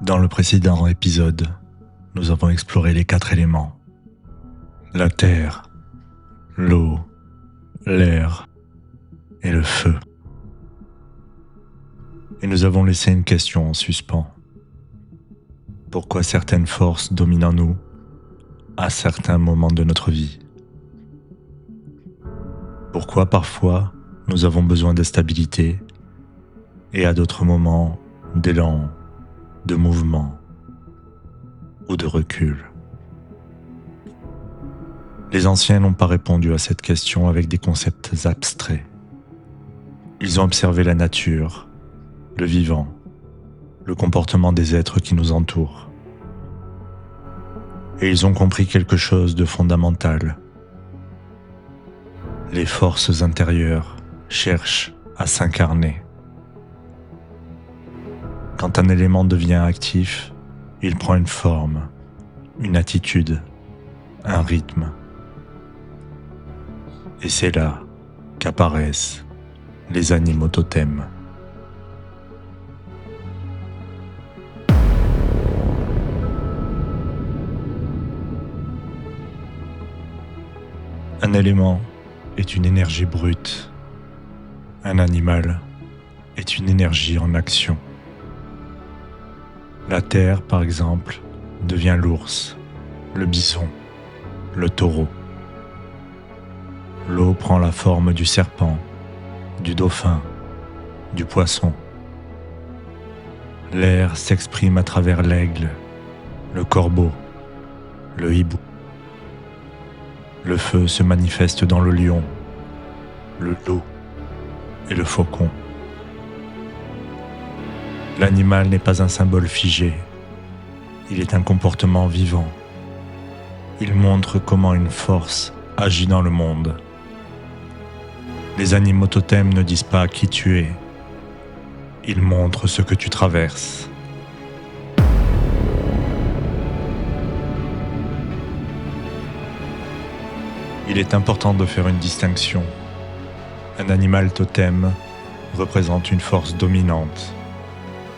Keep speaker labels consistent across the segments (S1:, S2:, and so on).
S1: Dans le précédent épisode, nous avons exploré les 4 éléments. La terre, l'eau, l'air et le feu. Et nous avons laissé une question en suspens. Pourquoi certaines forces dominent en nous à certains moments de notre vie? Pourquoi parfois nous avons besoin de stabilité et à d'autres moments d'élan, de mouvement ou de recul? Les anciens n'ont pas répondu à cette question avec des concepts abstraits. Ils ont observé la nature, le vivant, le comportement des êtres qui nous entourent. Et ils ont compris quelque chose de fondamental. Les forces intérieures cherchent à s'incarner. Quand un élément devient actif, il prend une forme, une attitude, un rythme. Et c'est là qu'apparaissent les animaux totems. Un élément est une énergie brute. Un animal est une énergie en action. La terre, par exemple, devient l'ours, le bison, le taureau. L'eau prend la forme du serpent, du dauphin, du poisson. L'air s'exprime à travers l'aigle, le corbeau, le hibou. Le feu se manifeste dans le lion, le loup et le faucon. L'animal n'est pas un symbole figé, il est un comportement vivant. Il montre comment une force agit dans le monde. Les animaux totems ne disent pas qui tu es, ils montrent ce que tu traverses. Il est important de faire une distinction. Un animal totem représente une force dominante,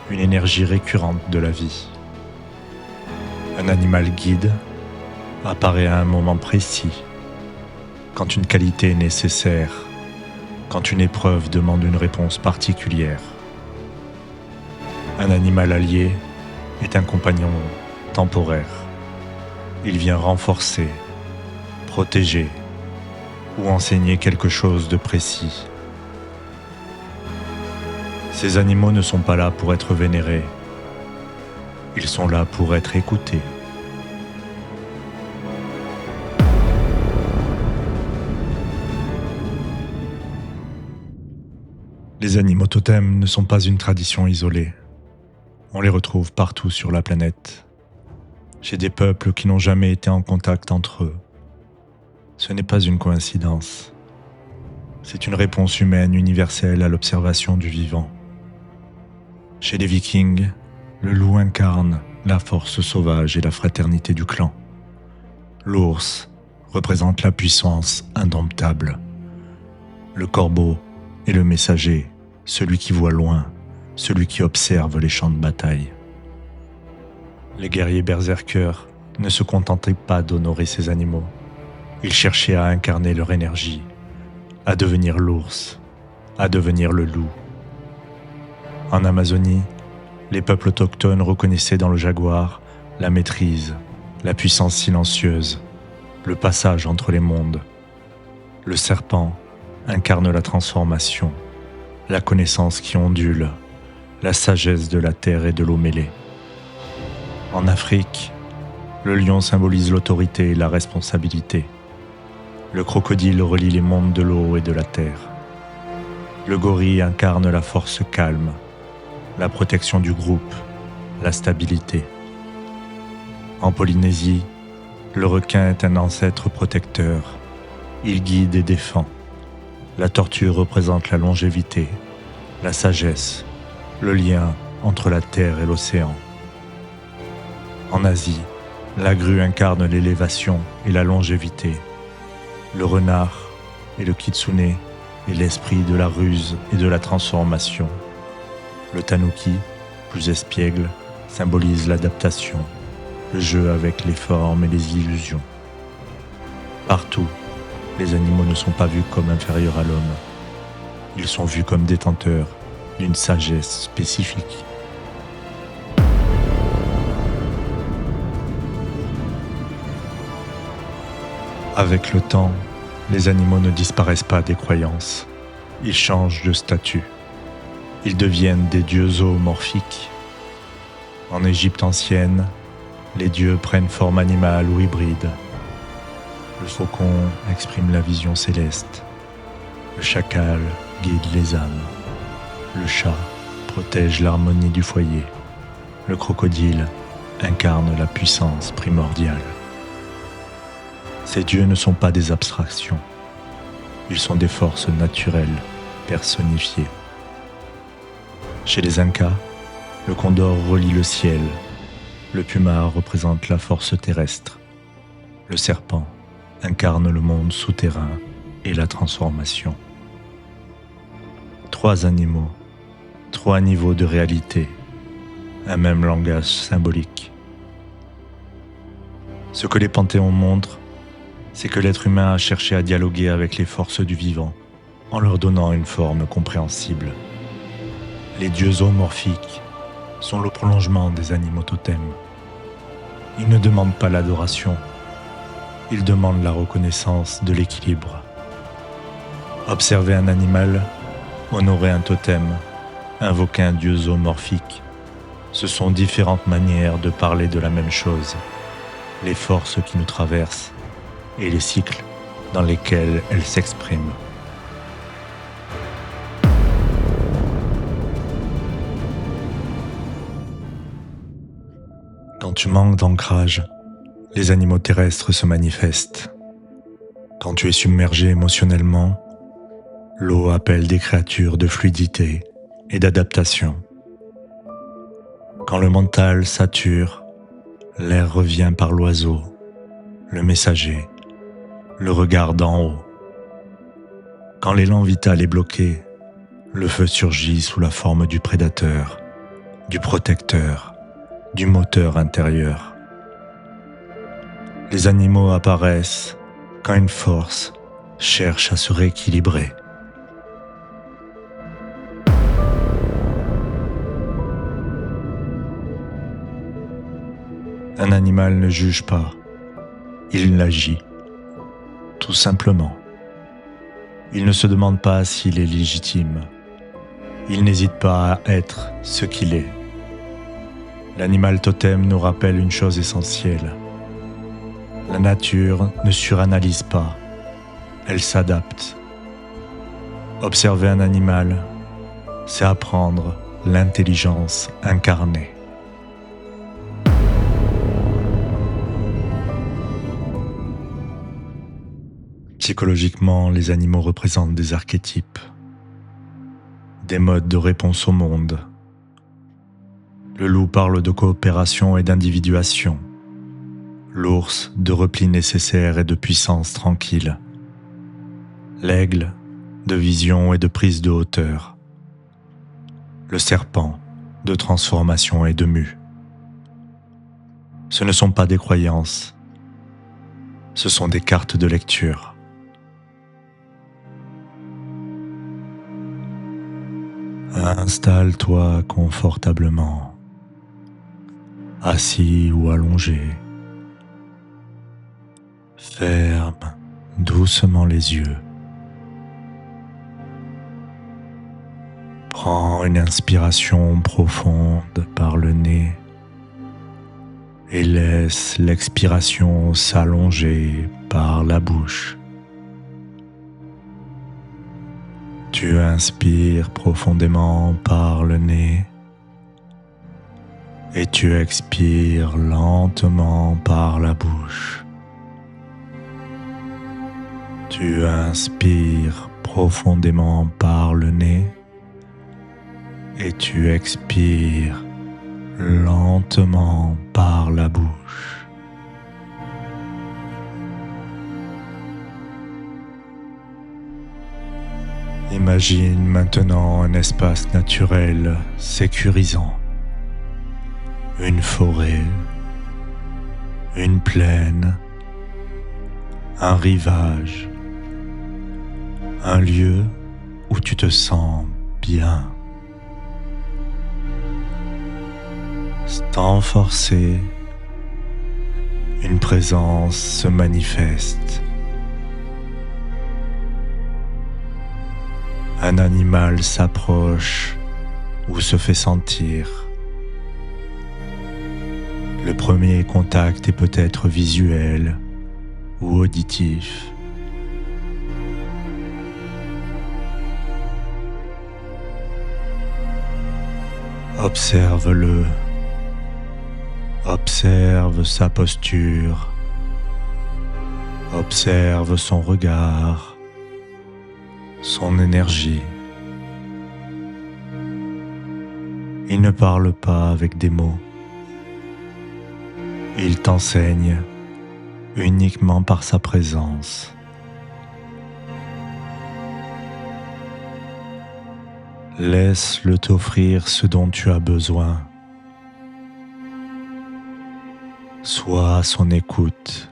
S1: une énergie récurrente de la vie. Un animal guide apparaît à un moment précis, quand une qualité est nécessaire, quand une épreuve demande une réponse particulière. Un animal allié est un compagnon temporaire. Il vient renforcer, protéger ou enseigner quelque chose de précis. Ces animaux ne sont pas là pour être vénérés. Ils sont là pour être écoutés. Les animaux totems ne sont pas une tradition isolée. On les retrouve partout sur la planète, chez des peuples qui n'ont jamais été en contact entre eux. Ce n'est pas une coïncidence. C'est une réponse humaine universelle à l'observation du vivant. Chez les Vikings, le loup incarne la force sauvage et la fraternité du clan. L'ours représente la puissance indomptable. Le corbeau est le messager, celui qui voit loin, celui qui observe les champs de bataille. Les guerriers berserkers ne se contentaient pas d'honorer ces animaux. Ils cherchaient à incarner leur énergie, à devenir l'ours, à devenir le loup. En Amazonie, les peuples autochtones reconnaissaient dans le jaguar la maîtrise, la puissance silencieuse, le passage entre les mondes. Le serpent incarne la transformation, la connaissance qui ondule, la sagesse de la terre et de l'eau mêlée. En Afrique, le lion symbolise l'autorité et la responsabilité. Le crocodile relie les mondes de l'eau et de la terre. Le gorille incarne la force calme, la protection du groupe, la stabilité. En Polynésie, le requin est un ancêtre protecteur. Il guide et défend. La tortue représente la longévité, la sagesse, le lien entre la terre et l'océan. En Asie, la grue incarne l'élévation et la longévité. Le renard et le kitsune est l'esprit de la ruse et de la transformation. Le tanuki, plus espiègle, symbolise l'adaptation, le jeu avec les formes et les illusions. Partout, les animaux ne sont pas vus comme inférieurs à l'homme. Ils sont vus comme détenteurs d'une sagesse spécifique. Avec le temps, les animaux ne disparaissent pas des croyances. Ils changent de statut. Ils deviennent des dieux zoomorphiques. En Égypte ancienne, les dieux prennent forme animale ou hybride. Le faucon exprime la vision céleste. Le chacal guide les âmes. Le chat protège l'harmonie du foyer. Le crocodile incarne la puissance primordiale. Ces dieux ne sont pas des abstractions. Ils sont des forces naturelles personnifiées. Chez les Incas, le condor relie le ciel. Le puma représente la force terrestre. Le serpent incarne le monde souterrain et la transformation. 3 animaux, 3 niveaux de réalité, un même langage symbolique. Ce que les panthéons montrent, c'est que l'être humain a cherché à dialoguer avec les forces du vivant en leur donnant une forme compréhensible. Les dieux zoomorphiques sont le prolongement des animaux totems. Ils ne demandent pas l'adoration, ils demandent la reconnaissance de l'équilibre. Observer un animal, honorer un totem, invoquer un dieu zoomorphique, ce sont différentes manières de parler de la même chose, les forces qui nous traversent et les cycles dans lesquels elles s'expriment. Quand tu manques d'ancrage, les animaux terrestres se manifestent. Quand tu es submergé émotionnellement, l'eau appelle des créatures de fluidité et d'adaptation. Quand le mental sature, l'air revient par l'oiseau, le messager, le regard d'en haut. Quand l'élan vital est bloqué, le feu surgit sous la forme du prédateur, du protecteur, du moteur intérieur. Les animaux apparaissent quand une force cherche à se rééquilibrer. Un animal ne juge pas, il agit, tout simplement. Il ne se demande pas s'il est légitime. Il n'hésite pas à être ce qu'il est. L'animal totem nous rappelle une chose essentielle. La nature ne suranalyse pas, elle s'adapte. Observer un animal, c'est apprendre l'intelligence incarnée. Psychologiquement, les animaux représentent des archétypes, des modes de réponse au monde. Le loup parle de coopération et d'individuation. L'ours de repli nécessaire et de puissance tranquille. L'aigle de vision et de prise de hauteur. Le serpent de transformation et de mue. Ce ne sont pas des croyances, ce sont des cartes de lecture. Installe-toi confortablement, assis ou allongé. Ferme doucement les yeux. Prends une inspiration profonde par le nez et laisse l'expiration s'allonger par la bouche. Tu inspires profondément par le nez et tu expires lentement par la bouche. Tu inspires profondément par le nez et tu expires lentement par la bouche. Imagine maintenant un espace naturel sécurisant, une forêt, une plaine, un rivage, un lieu où tu te sens bien. Sans forcer, une présence se manifeste. Un animal s'approche ou se fait sentir. Le premier contact est peut-être visuel ou auditif. Observe-le. Observe sa posture. Observe son regard, son énergie. Il ne parle pas avec des mots. Il t'enseigne uniquement par sa présence. Laisse-le t'offrir ce dont tu as besoin. Sois à son écoute.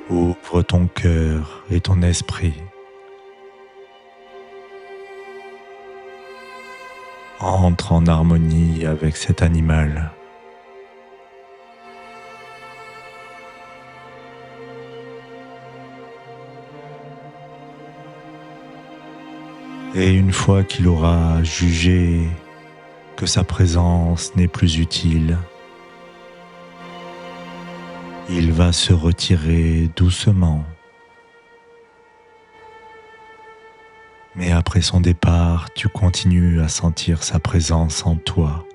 S1: Ouvre ton cœur et ton esprit. Entre en harmonie avec cet animal. Et une fois qu'il aura jugé que sa présence n'est plus utile, il va se retirer doucement. Mais après son départ, tu continues à sentir sa présence en toi,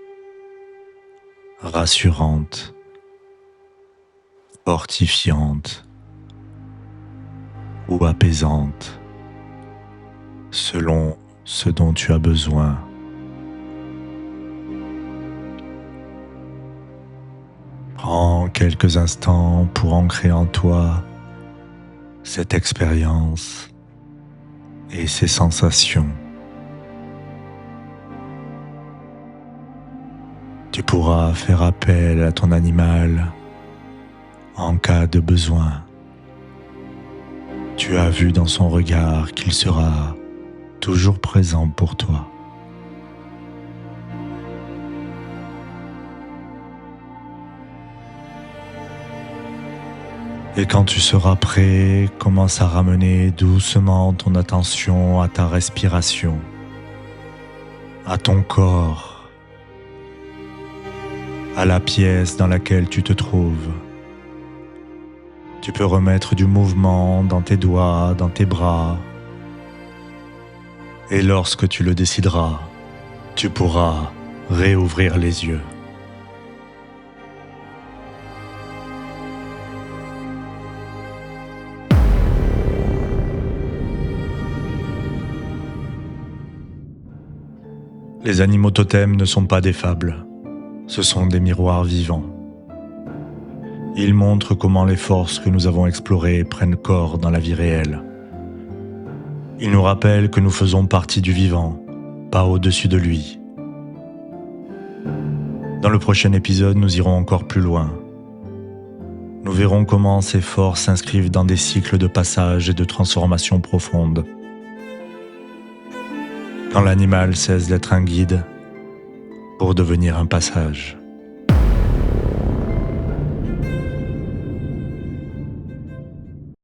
S1: rassurante, fortifiante ou apaisante, selon ce dont tu as besoin. Prends quelques instants pour ancrer en toi cette expérience et ces sensations. Tu pourras faire appel à ton animal en cas de besoin. Tu as vu dans son regard qu'il sera toujours présent pour toi. Et quand tu seras prêt, commence à ramener doucement ton attention à ta respiration, à ton corps, à la pièce dans laquelle tu te trouves. Tu peux remettre du mouvement dans tes doigts, dans tes bras. Et lorsque tu le décideras, tu pourras réouvrir les yeux. Les animaux totems ne sont pas des fables, ce sont des miroirs vivants. Ils montrent comment les forces que nous avons explorées prennent corps dans la vie réelle. Ils nous rappellent que nous faisons partie du vivant, pas au-dessus de lui. Dans le prochain épisode, nous irons encore plus loin. Nous verrons comment ces forces s'inscrivent dans des cycles de passage et de transformation profonde. Quand l'animal cesse d'être un guide pour devenir un passage.